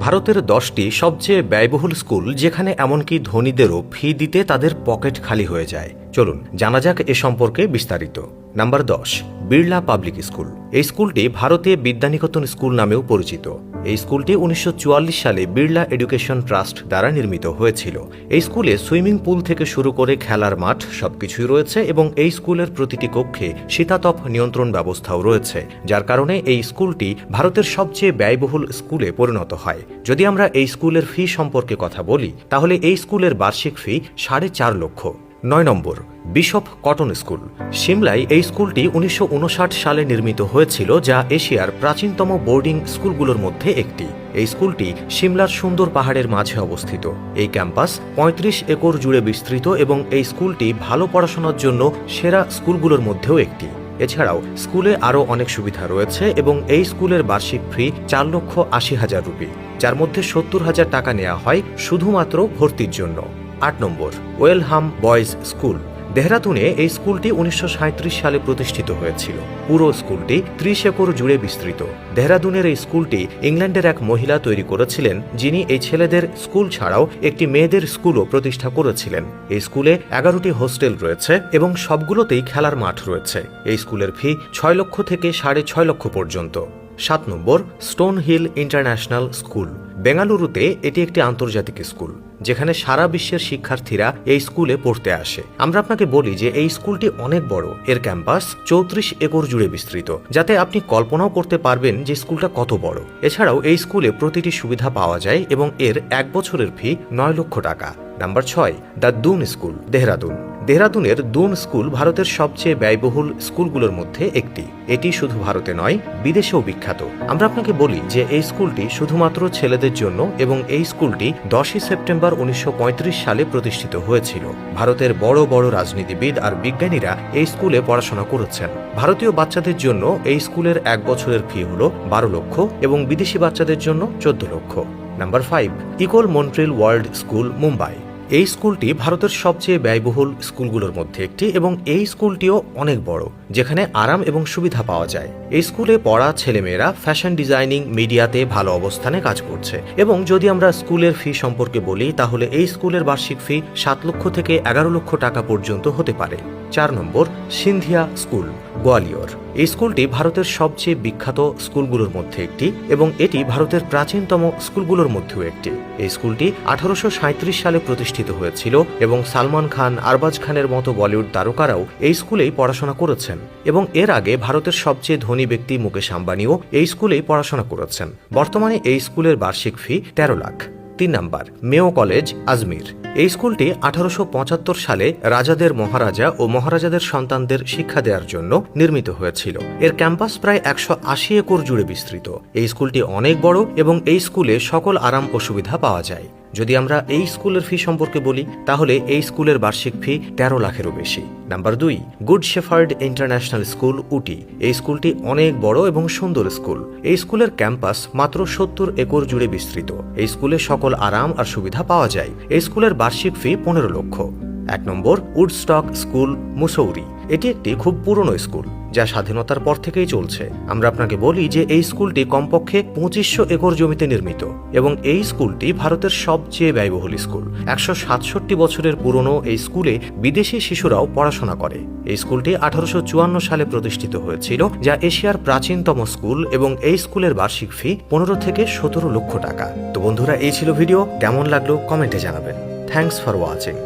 ভারতের 10টি সবচেয়ে ব্যয়বহুল স্কুল যেখানে এমনকি ধনীদেরও ফি দিতে তাদের পকেট খালি হয়ে যায়। চলুন জানা যাক এ সম্পর্কে বিস্তারিত। Number 10, Birla public school. এই স্কুলটি ভারতে বিদ্যানিকেতন স্কুল নামেও পরিচিত। এই স্কুলটি 1944 সালে বিড়লা এডুকেশন ট্রাস্ট দ্বারা নির্মিত হয়েছিল। এই স্কুলে সুইমিং পুল থেকে শুরু করে খেলার মাঠ সবকিছুই রয়েছে এবং এই স্কুলের প্রতিটি কক্ষে শীতাতপ নিয়ন্ত্রণ ব্যবস্থাও রয়েছে, যার কারণে এই স্কুলটি ভারতের সবচেয়ে ব্যয়বহুল স্কুলে পরিণত হয়। যদি আমরা এই স্কুলের ফি সম্পর্কে কথা বলি তাহলে এই স্কুলের বার্ষিক ফি 4.5 লক্ষ। 9 নম্বর, বিশপ কটন স্কুল। সিমলায় এই স্কুলটি 1959 সালে নির্মিত হয়েছিল, যা এশিয়ার প্রাচীনতম বোর্ডিং স্কুলগুলোর মধ্যে একটি। এই স্কুলটি সিমলার সুন্দর পাহাড়ের মাঝে অবস্থিত। এই ক্যাম্পাস 35 একর জুড়ে বিস্তৃত এবং এই স্কুলটি ভালো পড়াশোনার জন্য সেরা স্কুলগুলোর মধ্যেও একটি। এছাড়াও স্কুলে আরও অনেক সুবিধা রয়েছে এবং এই স্কুলের বার্ষিক ফি 4,80,000 রুপি, যার মধ্যে 70,000 টাকা নেওয়া হয় শুধুমাত্র ভর্তির জন্য। 8 নম্বর, ওয়েলহাম বয়েজ স্কুল। দেহরাদুনে এই স্কুলটি 1937 সালে প্রতিষ্ঠিত হয়েছিল। পুরো স্কুলটি 30 একর জুড়ে বিস্তৃত। দেহরাদুনের এই স্কুলটি ইংল্যান্ডের এক মহিলা তৈরি করেছিলেন, যিনি এই ছেলেদের স্কুল ছাড়াও একটি মেয়েদের স্কুলও প্রতিষ্ঠা করেছিলেন। এই স্কুলে 11টি হোস্টেল রয়েছে এবং সবগুলোতেই খেলার মাঠ রয়েছে। এই স্কুলের ফি 6 লক্ষ থেকে 6.5 লক্ষ পর্যন্ত। 7 নম্বর, স্টোন হিল ইন্টারন্যাশনাল স্কুল। বেঙ্গালুরুতে এটি একটি আন্তর্জাতিক স্কুল, যেখানে সারা বিশ্বের শিক্ষার্থীরা এই স্কুলে পড়তে আসে। আমরা আপনাকে বলি যে এই স্কুলটি অনেক বড়। এর ক্যাম্পাস 34 একর জুড়ে বিস্তৃত, যাতে আপনি কল্পনাও করতে পারবেন যে স্কুলটা কত বড়। এছাড়াও এই স্কুলে প্রতিটি সুবিধা পাওয়া যায় এবং এর 1 বছরের ফি 9 লক্ষ টাকা। Number 6, the Doon School, Dehradun. দেহরাদুনের দুন স্কুল ভারতের সবচেয়ে ব্যয়বহুল স্কুলগুলোর মধ্যে একটি। এটি শুধু ভারতে নয়, বিদেশেও বিখ্যাত। আমরা আপনাকে বলি যে এই স্কুলটি শুধুমাত্র ছেলেদের জন্য এবং এই স্কুলটি 10 সেপ্টেম্বর 1935 সালে প্রতিষ্ঠিত হয়েছিল। ভারতের বড় বড় রাজনীতিবিদ আর বিজ্ঞানীরা এই স্কুলে পড়াশোনা করেছেন। ভারতীয় বাচ্চাদের জন্য এই স্কুলের 1 বছরের ফি হল 12 লক্ষ এবং বিদেশি বাচ্চাদের জন্য 14 লক্ষ। Number 5, equal Montreal world school, Mumbai. এই স্কুলটি ভারতের সবচেয়ে ব্যয়বহুল স্কুলগুলোর মধ্যে একটি এবং এই স্কুলটিও অনেক বড়, যেখানে আরাম এবং সুবিধা পাওয়া যায়। এই স্কুলে পড়া ছেলেমেয়েরা ফ্যাশন ডিজাইনিং, মিডিয়াতে ভালো অবস্থানে কাজ করছে। এবং যদি আমরা স্কুলের ফি সম্পর্কে বলি তাহলে এই স্কুলের বার্ষিক ফি 7 লক্ষ থেকে 11 লক্ষ টাকা পর্যন্ত হতে পারে। 4 নম্বর, সিন্ধিয়া স্কুল, গোয়ালিয়র। এই স্কুলটি ভারতের সবচেয়ে বিখ্যাত স্কুলগুলোর মধ্যে একটি এবং এটি ভারতের প্রাচীনতম স্কুলগুলোর মধ্যেও একটি। এই স্কুলটি 1837 সালে প্রতিষ্ঠিত হয়েছিল এবং সালমান খান, আরবাজ খানের মতো বলিউড তারকারাও এই স্কুলেই পড়াশোনা করেছেন এবং এর আগে ভারতের সবচেয়ে ধনী ব্যক্তি মুকেশ আম্বানিও এই স্কুলেই পড়াশোনা করেছেন। বর্তমানে এই স্কুলের বার্ষিক ফি 13 লাখ। 3 নম্বর, মেও কলেজ, আজমির। এই স্কুলটি 1875 সালে রাজাদের, মহারাজা ও মহারাজাদের সন্তানদের শিক্ষা দেওয়ার জন্য নির্মিত হয়েছিল। এর ক্যাম্পাস প্রায় 180 একর জুড়ে বিস্তৃত। এই স্কুলটি অনেক বড় এবং এই স্কুলে সকল আরাম ও সুবিধা পাওয়া যায়। যদি আমরা এই স্কুলের ফি সম্পর্কে বলি তাহলে এই স্কুলের বার্ষিক ফি 13 লাখেরও বেশি। Number 2, Good Shepherd International School, Ooty. এই স্কুলটি অনেক বড় এবং সুন্দর স্কুল। এই স্কুলের ক্যাম্পাস মাত্র 70 একর জুড়ে বিস্তৃত। এই স্কুলে সকল আরাম আর সুবিধা পাওয়া যায়। এই স্কুলের বার্ষিক ফি 15 লক্ষ। 1 নম্বর, উডস্টক স্কুল, মুসৌরি। এটি একটি খুব পুরনো স্কুল যা স্বাধীনতার পর থেকেই চলছে। আমরা আপনাকে বলি যে এই স্কুলটি কমপক্ষে 2500 একর জমিতে নির্মিত এবং এই স্কুলটি ভারতের সবচেয়ে ব্যয়বহুল স্কুল। 167 বছরের পুরনো এই স্কুলে বিদেশি শিশুরাও পড়াশোনা করে। এই স্কুলটি 1854 সালে প্রতিষ্ঠিত হয়েছিল, যা এশিয়ার প্রাচীনতম স্কুল এবং এই স্কুলের বার্ষিক ফি 15 থেকে 17 লক্ষ টাকা। তো বন্ধুরা, এই ছিল ভিডিও। কেমন লাগলো কমেন্টে জানাবেন। Thanks for watching.